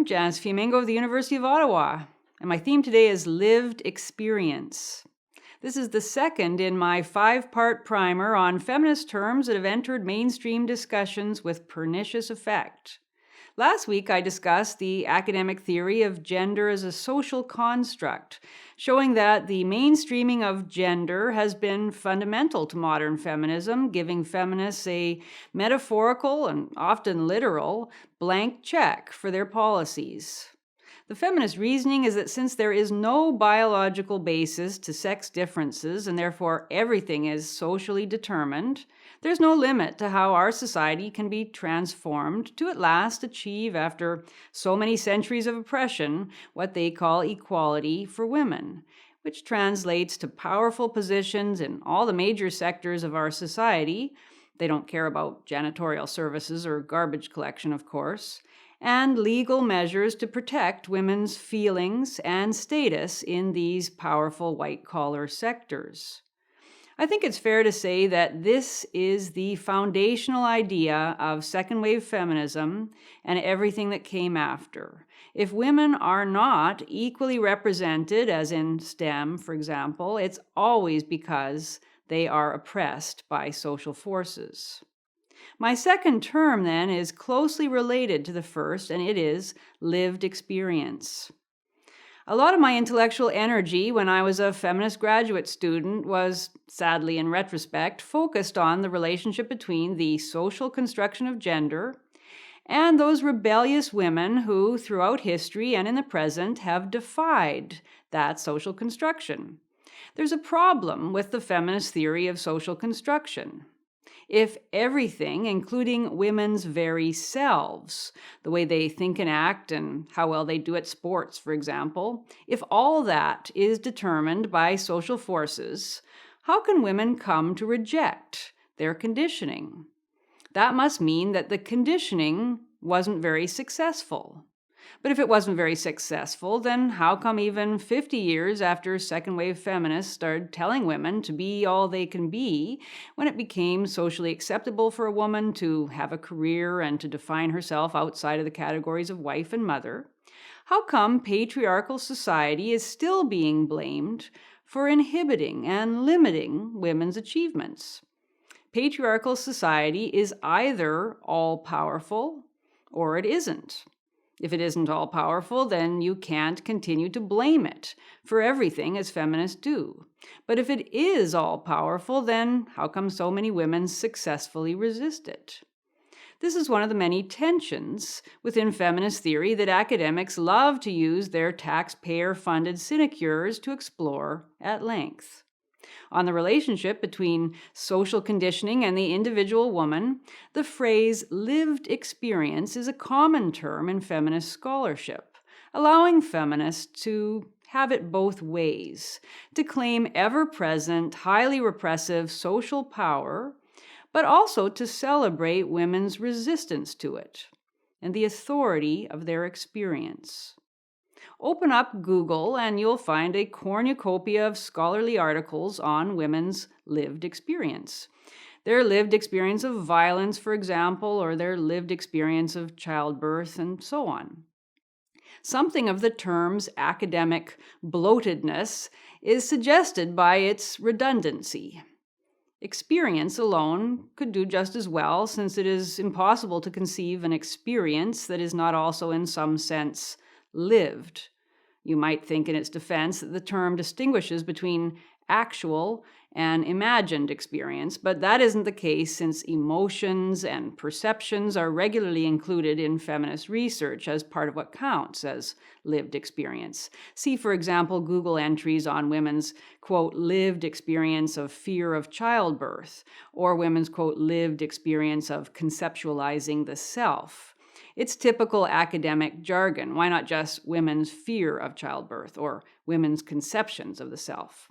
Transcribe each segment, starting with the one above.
Professor Fiamengo of the University of Ottawa, and my theme today is lived experience. This is the second in my 5-part primer on feminist terms that have entered mainstream discussions with pernicious effect. Last week, I discussed the academic theory of gender as a social construct, showing that the mainstreaming of gender has been fundamental to modern feminism, giving feminists a metaphorical and often literal blank check for their policies. The feminist reasoning is that since there is no biological basis to sex differences and therefore everything is socially determined, there's no limit to how our society can be transformed to at last achieve, after so many centuries of oppression, what they call equality for women, which translates to powerful positions in all the major sectors of our society. They don't care about janitorial services or garbage collection, of course, and legal measures to protect women's feelings and status in these powerful white-collar sectors. I think it's fair to say that this is the foundational idea of second-wave feminism and everything that came after. If women are not equally represented, as in STEM, for example, it's always because they are oppressed by social forces. My second term, then, is closely related to the first, and it is lived experience. A lot of my intellectual energy when I was a feminist graduate student was, sadly in retrospect, focused on the relationship between the social construction of gender and those rebellious women who, throughout history and in the present, have defied that social construction. There's a problem with the feminist theory of social construction. If everything, including women's very selves, the way they think and act and how well they do at sports, for example, if all that is determined by social forces, how can women come to reject their conditioning? That must mean that the conditioning wasn't very successful. But if it wasn't very successful, then how come even 50 years after second-wave feminists started telling women to be all they can be, when it became socially acceptable for a woman to have a career and to define herself outside of the categories of wife and mother, how come patriarchal society is still being blamed for inhibiting and limiting women's achievements? Patriarchal society is either all-powerful or it isn't. If it isn't all-powerful, then you can't continue to blame it for everything as feminists do. But if it is all-powerful, then how come so many women successfully resist it? This is one of the many tensions within feminist theory that academics love to use their taxpayer-funded sinecures to explore at length. On the relationship between social conditioning and the individual woman, the phrase lived experience is a common term in feminist scholarship, allowing feminists to have it both ways, to claim ever-present, highly repressive social power, but also to celebrate women's resistance to it and the authority of their experience. Open up Google and you'll find a cornucopia of scholarly articles on women's lived experience. Their lived experience of violence, for example, or their lived experience of childbirth, and so on. Something of the term's academic bloatedness is suggested by its redundancy. Experience alone could do just as well, since it is impossible to conceive an experience that is not also in some sense lived. You might think in its defense that the term distinguishes between actual and imagined experience, but that isn't the case, since emotions and perceptions are regularly included in feminist research as part of what counts as lived experience. See, for example, Google entries on women's, quote, lived experience of fear of childbirth, or women's, quote, lived experience of conceptualizing the self. It's typical academic jargon. Why not just women's fear of childbirth or women's conceptions of the self?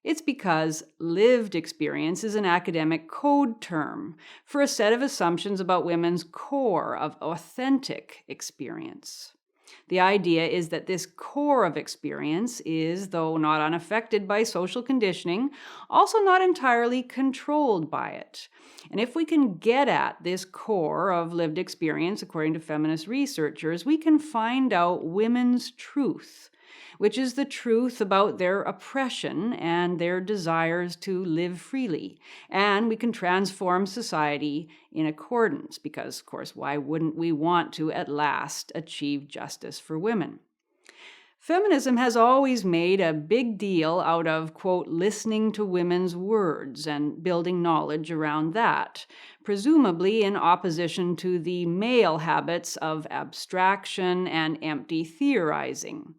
It's because lived experience is an academic code term for a set of assumptions about women's core of authentic experience. The idea is that this core of experience is, though not unaffected by social conditioning, also not entirely controlled by it. And if we can get at this core of lived experience, according to feminist researchers, we can find out women's truth, which is the truth about their oppression and their desires to live freely. And we can transform society in accordance, because, of course, why wouldn't we want to at last achieve justice for women? Feminism has always made a big deal out of, quote, listening to women's words and building knowledge around that, presumably in opposition to the male habits of abstraction and empty theorizing.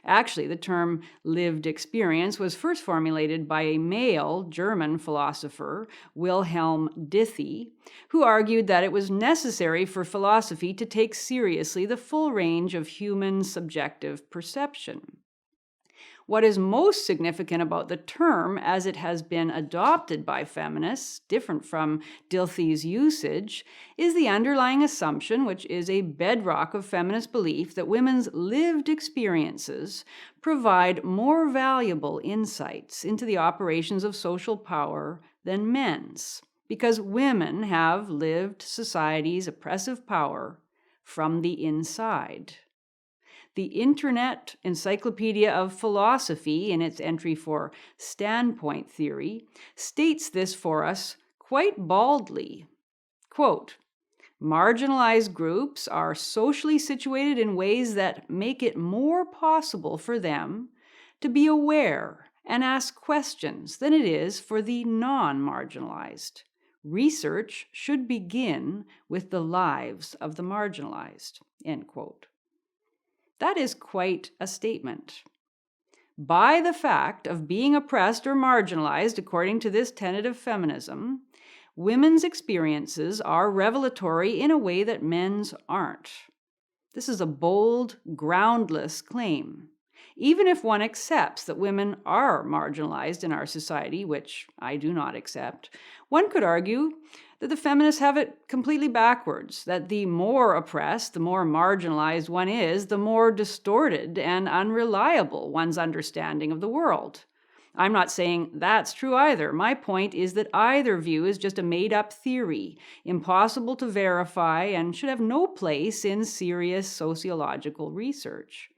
Actually, the term lived experience was first formulated by a male German philosopher, Wilhelm Ditthey, who argued that it was necessary for philosophy to take seriously the full range of human subjective perception. What is most significant about the term as it has been adopted by feminists, different from Dilthey's usage, is the underlying assumption, which is a bedrock of feminist belief, that women's lived experiences provide more valuable insights into the operations of social power than men's, because women have lived society's oppressive power from the inside. The Internet Encyclopedia of Philosophy, in its entry for standpoint theory, states this for us quite baldly. Quote, marginalized groups are socially situated in ways that make it more possible for them to be aware and ask questions than it is for the non-marginalized. Research should begin with the lives of the marginalized, end quote. That is quite a statement. By the fact of being oppressed or marginalized, according to this tenet of feminism, women's experiences are revelatory in a way that men's aren't. This is a bold, groundless claim. Even if one accepts that women are marginalized in our society, which I do not accept, one could argue that the feminists have it completely backwards, that the more oppressed, the more marginalized one is, the more distorted and unreliable one's understanding of the world. I'm not saying that's true either. My point is that either view is just a made-up theory, impossible to verify, and should have no place in serious sociological research.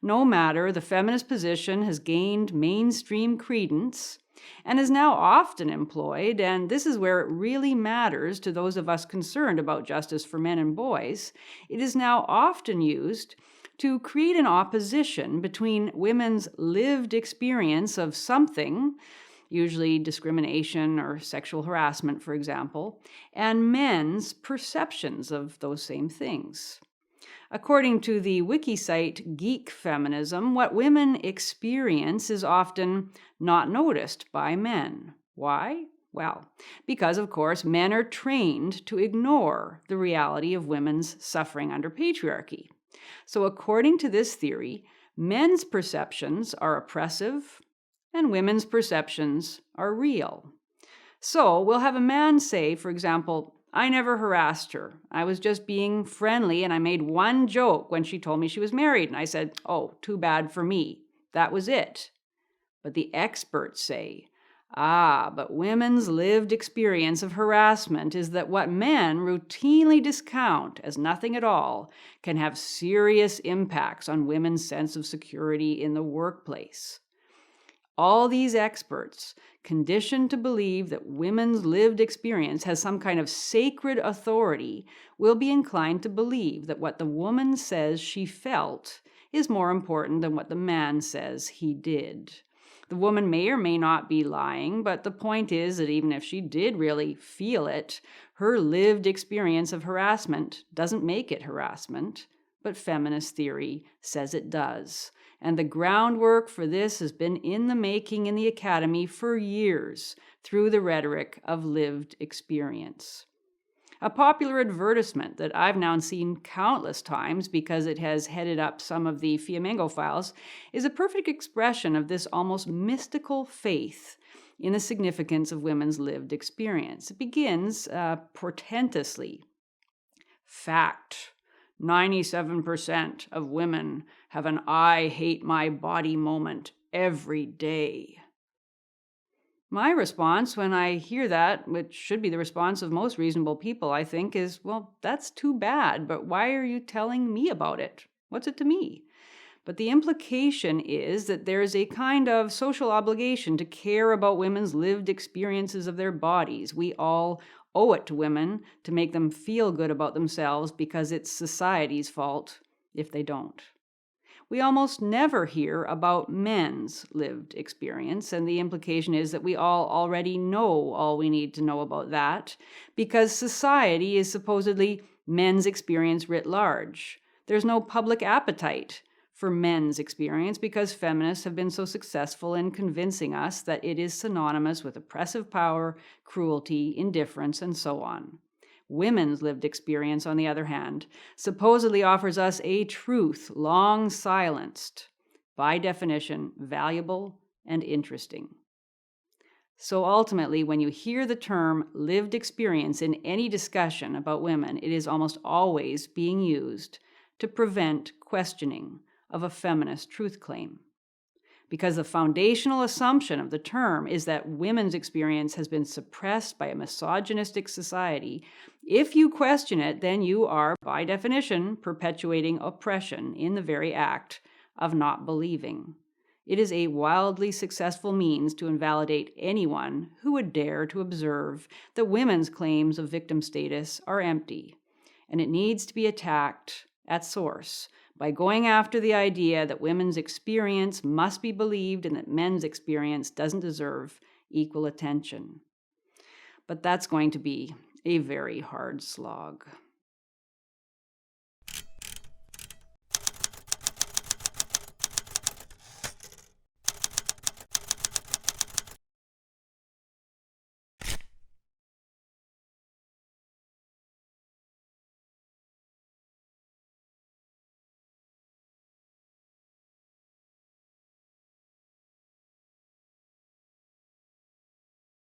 No matter, the feminist position has gained mainstream credence and is now often employed, and this is where it really matters to those of us concerned about justice for men and boys. It is now often used to create an opposition between women's lived experience of something, usually discrimination or sexual harassment, for example, and men's perceptions of those same things. According to the wiki site Geek Feminism, what women experience is often not noticed by men. Why? Well, because, of course, men are trained to ignore the reality of women's suffering under patriarchy. So according to this theory, men's perceptions are oppressive and women's perceptions are real. So we'll have a man say, for example, I never harassed her. I was just being friendly, and I made one joke when she told me she was married, and I said, oh, too bad for me. That was it. But the experts say, but women's lived experience of harassment is that what men routinely discount as nothing at all can have serious impacts on women's sense of security in the workplace. All these experts, conditioned to believe that women's lived experience has some kind of sacred authority, will be inclined to believe that what the woman says she felt is more important than what the man says he did. The woman may or may not be lying, but the point is that even if she did really feel it, her lived experience of harassment doesn't make it harassment, but feminist theory says it does. And the groundwork for this has been in the making in the academy for years through the rhetoric of lived experience. A popular advertisement that I've now seen countless times because it has headed up some of the Fiamengo files is a perfect expression of this almost mystical faith in the significance of women's lived experience. It begins portentously. Fact. 97% of women have an I hate my body moment every day. My response when I hear that, which should be the response of most reasonable people, I think, is, well, that's too bad, but why are you telling me about it? What's it to me? But the implication is that there is a kind of social obligation to care about women's lived experiences of their bodies. We all owe it to women to make them feel good about themselves because it's society's fault if they don't. We almost never hear about men's lived experience, and the implication is that we all already know all we need to know about that, because society is supposedly men's experience writ large. There's no public appetite for men's experience because feminists have been so successful in convincing us that it is synonymous with oppressive power, cruelty, indifference, and so on. Women's lived experience, on the other hand, supposedly offers us a truth long silenced, by definition, valuable and interesting. So ultimately, when you hear the term lived experience in any discussion about women, it is almost always being used to prevent questioning of a feminist truth claim. Because the foundational assumption of the term is that women's experience has been suppressed by a misogynistic society. If you question it, then you are, by definition, perpetuating oppression in the very act of not believing. It is a wildly successful means to invalidate anyone who would dare to observe that women's claims of victim status are empty, and it needs to be attacked at source by going after the idea that women's experience must be believed and that men's experience doesn't deserve equal attention. But that's going to be a very hard slog.